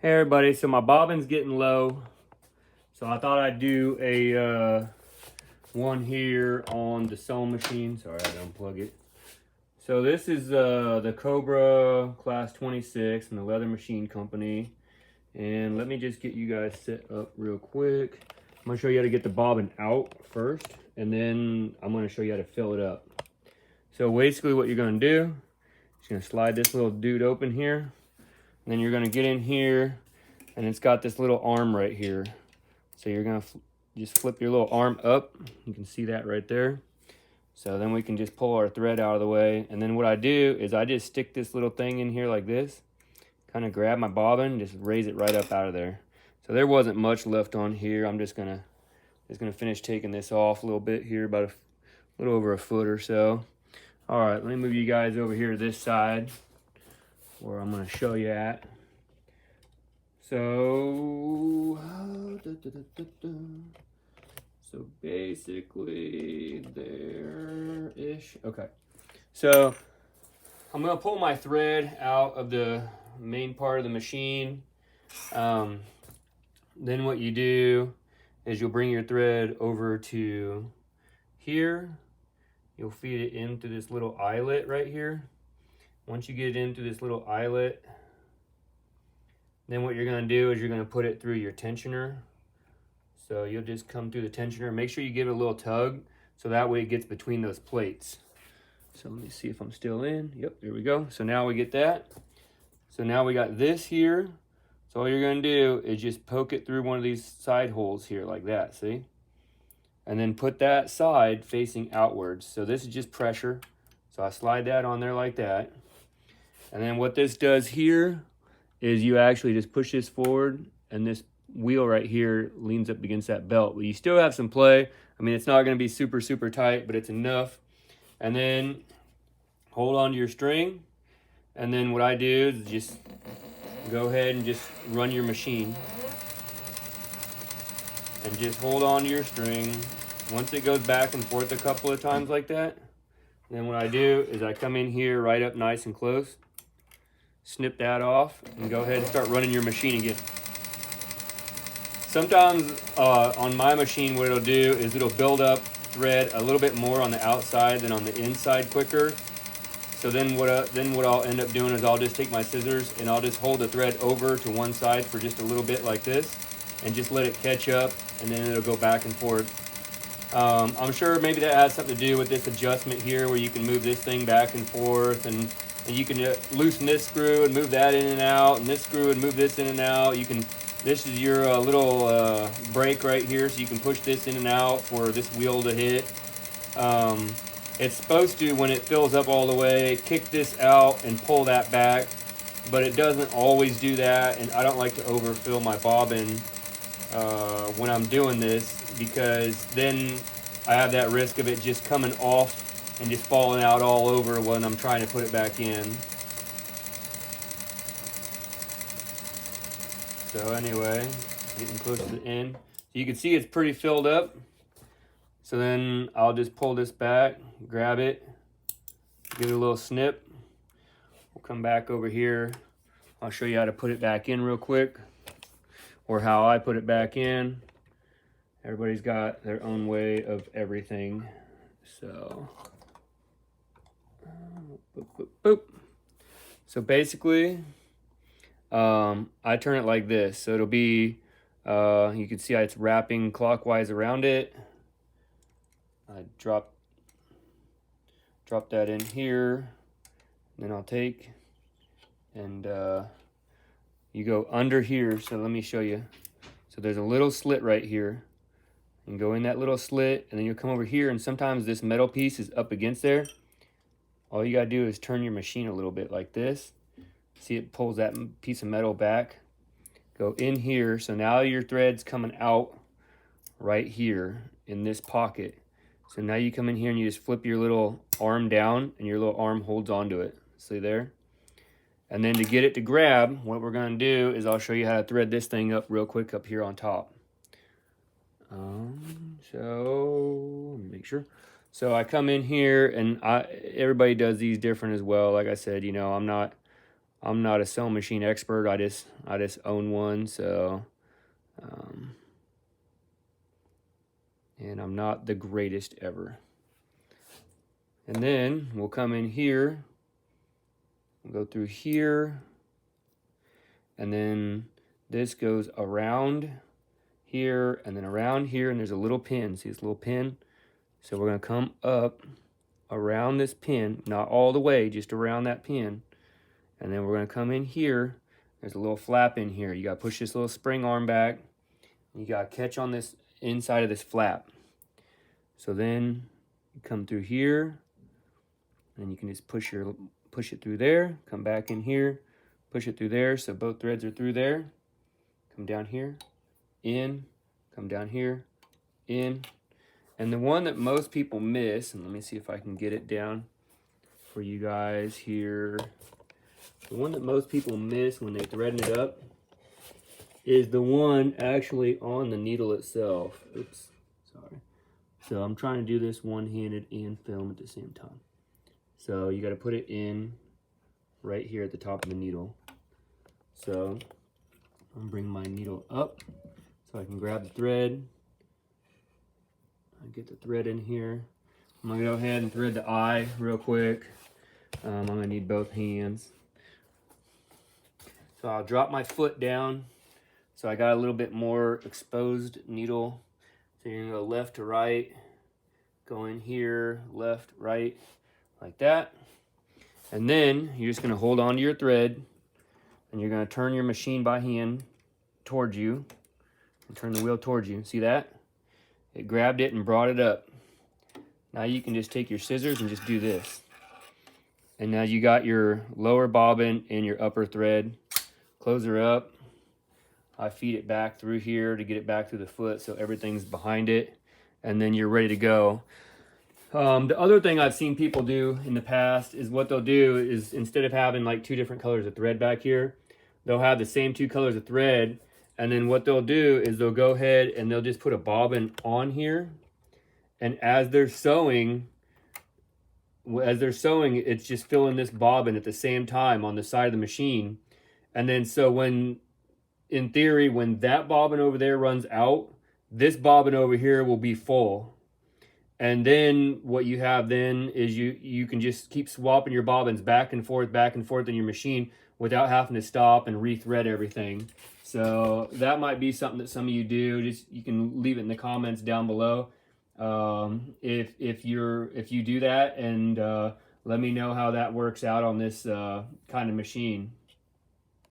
Hey everybody, so my bobbin's getting low, so I thought I'd do a one here on the sewing machine. Sorry, I had to unplug it. So this is the Cobra Class 26 from the Leather Machine Company. And let me just get you guys set up real quick. I'm gonna show you how to get the bobbin out first, and then I'm gonna show you how to fill it up. So basically what you're gonna do, is you're gonna slide this little dude open here. And then you're gonna get in here, and it's got this little arm right here. So you're gonna just flip your little arm up. You can see that right there. So then we can just pull our thread out of the way. And then what I do is I just stick this little thing in here like this, kind of grab my bobbin, just raise it right up out of there. So there wasn't much left on here. I'm just gonna finish taking this off a little bit here, about a little over a foot or so. All right, let me move you guys over here to this side where I'm going to show you at. So, so basically there-ish. Okay. So I'm going to pull my thread out of the main part of the machine. Then what you do is you'll bring your thread over to here. You'll feed it into this little eyelet right here. Once you get it into this little eyelet, then what you're going to do is you're going to put it through your tensioner. So you'll just come through the tensioner. Make sure you give it a little tug so that way it gets between those plates. So let me see if I'm still in. Yep, there we go. So now we get that. So now we got this here. So all you're going to do is just poke it through one of these side holes here like that, see? And then put that side facing outwards. So this is just pressure. So I slide that on there like that. And then what this does here is you actually just push this forward, and this wheel right here leans up against that belt. But you still have some play. I mean, it's not going to be super, super tight, but it's enough. And then hold on to your string. And then what I do is just go ahead and just run your machine. And just hold on to your string. Once it goes back and forth a couple of times like that, then what I do is I come in here right up nice and close, snip that off, and go ahead and start running your machine again. Sometimes on my machine what it'll do is it'll build up thread a little bit more on the outside than on the inside quicker. So then what I'll end up doing is I'll just take my scissors and I'll just hold the thread over to one side for just a little bit like this, and just let it catch up, and then it'll go back and forth. I'm sure maybe that has something to do with this adjustment here where you can move this thing back and forth, and you can loosen this screw and move that in and out, and this screw and move this in and out. This is your little brake right here, so you can push this in and out for this wheel to hit. It's supposed to, when it fills up all the way, kick this out and pull that back, but it doesn't always do that, and I don't like to overfill my bobbin when I'm doing this, because then I have that risk of it just coming off and just falling out all over when I'm trying to put it back in. So anyway, getting close to the end. You can see it's pretty filled up. So then I'll just pull this back, grab it, give it a little snip. We'll come back over here. I'll show you how to put it back in real quick, or how I put it back in. Everybody's got their own way of everything. So, boop, boop, boop. So basically, I turn it like this. So it'll be, you can see how it's wrapping clockwise around it. I drop that in here. Then I'll take and you go under here. So let me show you. So there's a little slit right here. And go in that little slit, and then you'll come over here, and sometimes this metal piece is up against there. All you gotta do is turn your machine a little bit like this. See, it pulls that piece of metal back. Go in here, so now your thread's coming out right here in this pocket. So now you come in here and you just flip your little arm down, and your little arm holds onto it. See there? And then to get it to grab, what we're gonna do is I'll show you how to thread this thing up real quick up here on top. So make sure. So I come in here, and everybody does these different as well. Like I said, you know, I'm not I'm not a sewing machine expert. I just own one, so and I'm not the greatest ever. And then we'll come in here, we'll go through here, and then this goes around here and then around here, and there's a little pin. See this little pin? So we're going to come up around this pin, not all the way, just around that pin. And then we're going to come in here. There's a little flap in here. You got to push this little spring arm back. You got to catch on this inside of this flap. So then you come through here, and you can just push it through there, come back in here, push it through there, so both threads are through there. Come down here, in, come down here, in. And the one that most people miss, and let me see if I can get it down for you guys here. The one that most people miss when they threading it up is the one actually on the needle itself. Oops, sorry. So I'm trying to do this one-handed and film at the same time. So you got to put it in right here at the top of the needle. So I'm bring my needle up so I can grab the thread. I get the thread in here. I'm gonna go ahead and thread the eye real quick. I'm gonna need both hands. So I'll drop my foot down. So I got a little bit more exposed needle. So you're gonna go left to right, go in here, left, right, like that. And then you're just gonna hold on to your thread, and you're gonna turn your machine by hand towards you, and turn the wheel towards you. See that? It grabbed it and brought it up. Now you can just take your scissors and just do this. And now you got your lower bobbin and your upper thread. Close her up. I feed it back through here to get it back through the foot so everything's behind it. And then you're ready to go. The other thing I've seen people do in the past is what they'll do is instead of having like two different colors of thread back here, they'll have the same two colors of thread. And then what they'll do is they'll go ahead and they'll just put a bobbin on here. And as they're sewing, it's just filling this bobbin at the same time on the side of the machine. And then so when, in theory, when that bobbin over there runs out, this bobbin over here will be full. And then what you have then is you can just keep swapping your bobbins back and forth in your machine without having to stop and rethread everything. So that might be something that some of you do. Just you can leave it in the comments down below if you do that, and let me know how that works out on this kind of machine.